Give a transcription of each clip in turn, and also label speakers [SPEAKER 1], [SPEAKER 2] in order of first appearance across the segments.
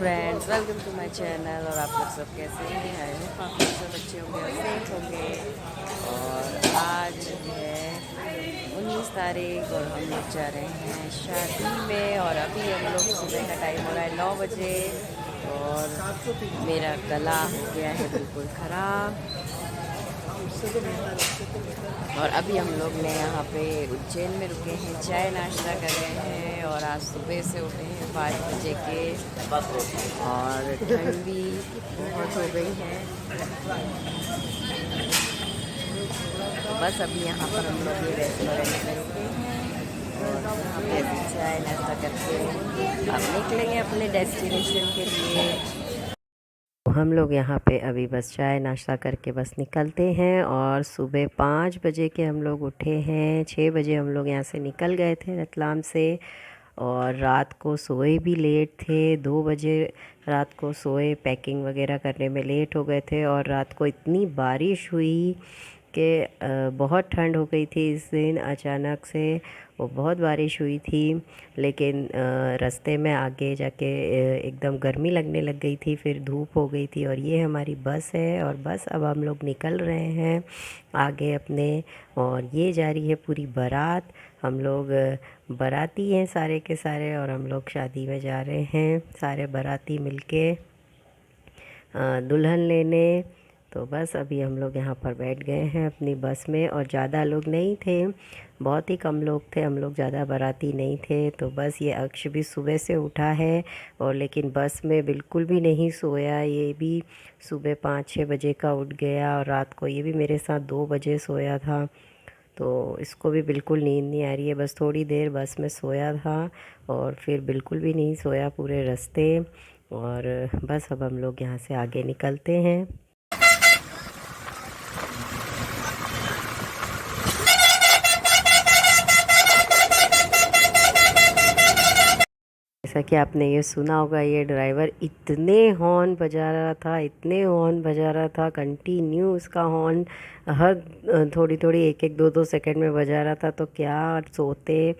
[SPEAKER 1] Friends, welcome to my channel. और आप लोग सब कैसे हैं? आई होप आप लोग सब अच्छे होंगे और सेफ होंगे। और आज है 19 तारीख और हम लोग जा रहे हैं शादी में। और अभी हम लोग सुबह का टाइम हो रहा है 9 बजे। और मेरा गला हो गया है बिल्कुल ख़राब। और अभी हम लोग ने यहाँ पे उज्जैन में रुके हैं, चाय नाश्ता कर रहे हैं। और आज सुबह से उठे हैं 5 बजे के। और ठंड भी बहुत हो गई है। तो बस अभी यहाँ पर हम लोग ये रेस्टोरेंट में रुके हैं। और यहाँ पे अभी चाय नाश्ता करके अब निकलेंगे अपने डेस्टिनेशन के लिए। हम लोग यहाँ पे अभी बस चाय नाश्ता करके बस निकलते हैं। और सुबह 5 बजे के हम लोग उठे हैं। 6 बजे हम लोग यहाँ से निकल गए थे रतलाम से। और रात को सोए भी लेट थे, 2 बजे रात को सोए। पैकिंग वगैरह करने में लेट हो गए थे। और रात को इतनी बारिश हुई कि बहुत ठंड हो गई थी इस दिन अचानक से। वो बहुत बारिश हुई थी। लेकिन रास्ते में आगे जाके एकदम गर्मी लगने लग गई थी, फिर धूप हो गई थी। और ये हमारी बस है और बस अब हम लोग निकल रहे हैं आगे अपने। और ये जा रही है पूरी बारात। हम लोग बाराती हैं सारे के सारे। और हम लोग शादी में जा रहे हैं सारे बाराती मिलके दुल्हन लेने। तो बस अभी हम लोग यहाँ पर बैठ गए हैं अपनी बस में। और ज़्यादा लोग नहीं थे, बहुत ही कम लोग थे। हम लोग ज़्यादा बाराती नहीं थे। तो बस ये अक्ष भी सुबह से उठा है और लेकिन बस में बिल्कुल भी नहीं सोया। ये भी सुबह 5-6 बजे का उठ गया। और रात को ये भी मेरे साथ 2 बजे सोया था। तो इसको भी बिल्कुल नींद नहीं आ रही है। बस थोड़ी देर बस में सोया था और फिर बिल्कुल भी नहीं सोया पूरे रास्ते। और बस अब हम लोग यहाँ से आगे निकलते हैं। जैसा कि आपने ये सुना होगा, ये ड्राइवर इतने हॉर्न बजा रहा था, इतने हॉर्न बजा रहा था, कंटिन्यू उसका हॉर्न हर थोड़ी थोड़ी एक एक दो दो सेकंड में बजा रहा था। तो क्या सोते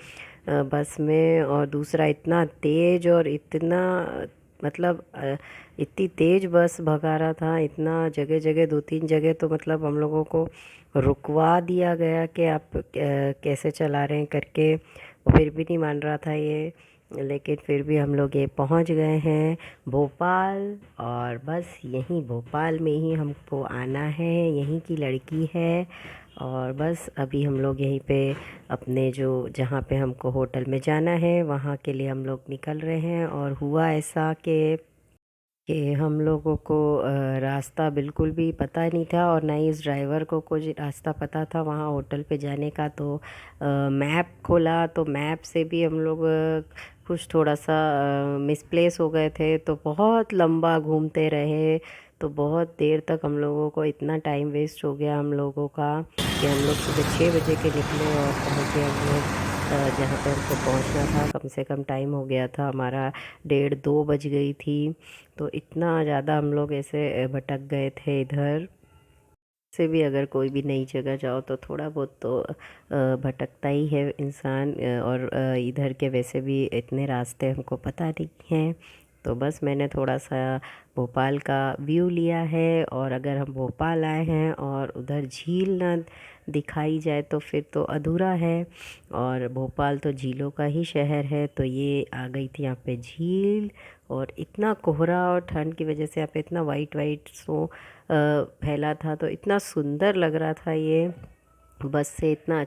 [SPEAKER 1] बस में। और दूसरा इतना तेज और इतना मतलब इतनी तेज बस भगा रहा था। इतना जगह जगह 2-3 जगह तो मतलब हम लोगों को रुकवा दिया गया कि आप कैसे चला रहे हैं करके। वो फिर भी नहीं मान रहा था ये। लेकिन फिर भी हम लोग ये पहुंच गए हैं भोपाल। और बस यहीं भोपाल में ही हमको आना है, यहीं की लड़की है। और बस अभी हम लोग यहीं पे अपने जो जहाँ पे हमको होटल में जाना है वहाँ के लिए हम लोग निकल रहे हैं। और हुआ ऐसा कि हम लोगों को रास्ता बिल्कुल भी पता नहीं था और ना ही इस ड्राइवर को कुछ रास्ता पता था वहाँ होटल पे जाने का। तो मैप खोला तो मैप से भी हम लोग कुछ थोड़ा सा मिसप्लेस हो गए थे। तो बहुत लंबा घूमते रहे। तो बहुत देर तक हम लोगों को इतना टाइम वेस्ट हो गया हम लोगों का कि हम लोग सुबह 6 बजे के निकले और पहुँचे हम लोग जहाँ पे हमको पहुँचना था। कम से कम टाइम हो गया था हमारा, 1:30-2 बज गई थी। तो इतना ज़्यादा हम लोग ऐसे भटक गए थे इधर से भी। अगर कोई भी नई जगह जाओ तो थोड़ा बहुत तो भटकता ही है इंसान। और इधर के वैसे भी इतने रास्ते हमको पता नहीं हैं। तो बस मैंने थोड़ा सा भोपाल का व्यू लिया है। और अगर हम भोपाल आए हैं और उधर झील ना दिखाई जाए तो फिर तो अधूरा है। और भोपाल तो झीलों का ही शहर है। तो ये आ गई थी यहाँ पे झील। और इतना कोहरा और ठंड की वजह से यहाँ पे इतना वाइट वाइट सो फैला था। तो इतना सुंदर लग रहा था ये। बस से इतना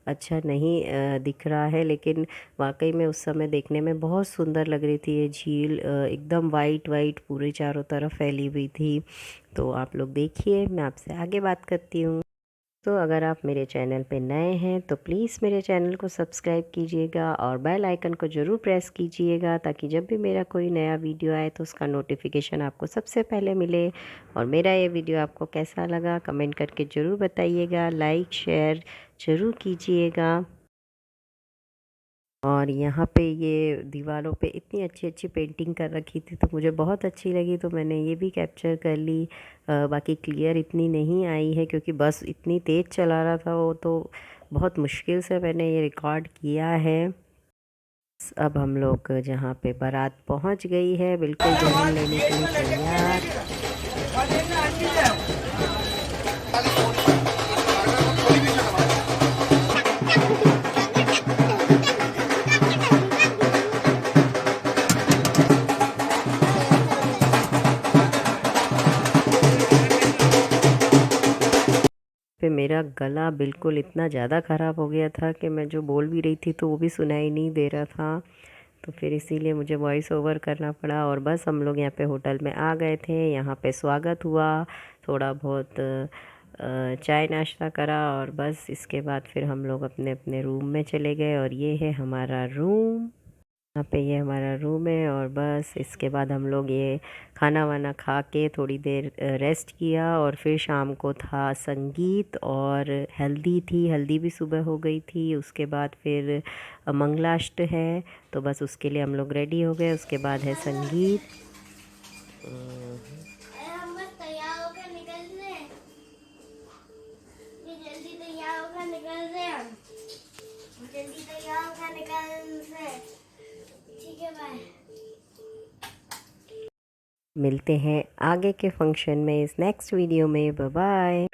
[SPEAKER 1] अच्छा नहीं दिख रहा है। लेकिन वाकई में उस समय देखने में बहुत सुंदर लग रही थी ये झील। एकदम वाइट वाइट पूरे चारों तरफ फैली हुई थी। तो आप लोग देखिए, मैं आपसे आगे बात करती हूँ। तो अगर आप मेरे चैनल पे नए हैं तो प्लीज़ मेरे चैनल को सब्सक्राइब कीजिएगा और बेल आइकन को ज़रूर प्रेस कीजिएगा, ताकि जब भी मेरा कोई नया वीडियो आए तो उसका नोटिफिकेशन आपको सबसे पहले मिले। और मेरा ये वीडियो आपको कैसा लगा कमेंट करके ज़रूर बताइएगा, लाइक शेयर ज़रूर कीजिएगा। और यहाँ पे ये दीवारों पे इतनी अच्छी अच्छी पेंटिंग कर रखी थी तो मुझे बहुत अच्छी लगी, तो मैंने ये भी कैप्चर कर ली। बाकी क्लियर इतनी नहीं आई है क्योंकि बस इतनी तेज़ चला रहा था वो। तो बहुत मुश्किल से मैंने ये रिकॉर्ड किया है। अब हम लोग जहाँ पे बारात पहुँच गई है, बिल्कुल दुल्हन लेने के लिए तैयार। पे मेरा गला बिल्कुल इतना ज़्यादा ख़राब हो गया था कि मैं जो बोल भी रही थी तो वो भी सुनाई नहीं दे रहा था। तो फिर इसीलिए मुझे वॉइस ओवर करना पड़ा। और बस हम लोग यहाँ पे होटल में आ गए थे। यहाँ पे स्वागत हुआ, थोड़ा बहुत चाय नाश्ता करा और बस इसके बाद फिर हम लोग अपने अपने रूम में चले गए। और ये है हमारा रूम, यहाँ पे ये हमारा रूम है। और बस इसके बाद हम लोग ये खाना वाना खा के थोड़ी देर रेस्ट किया। और फिर शाम को था संगीत और हल्दी थी, हल्दी भी सुबह हो गई थी। उसके बाद फिर मंगलाष्ट है, तो बस उसके लिए हम लोग रेडी हो गए। उसके बाद है संगीत।
[SPEAKER 2] हम बस तैयार होकर निकल रहे हैं। जल्दी तैयार होकर निकल रहे हैं हम। जल्दी तैयार होकर निकल रहे हैं। ठीक है, बाय।
[SPEAKER 1] मिलते हैं आगे के फंक्शन में, इस नेक्स्ट वीडियो में। Bye bye.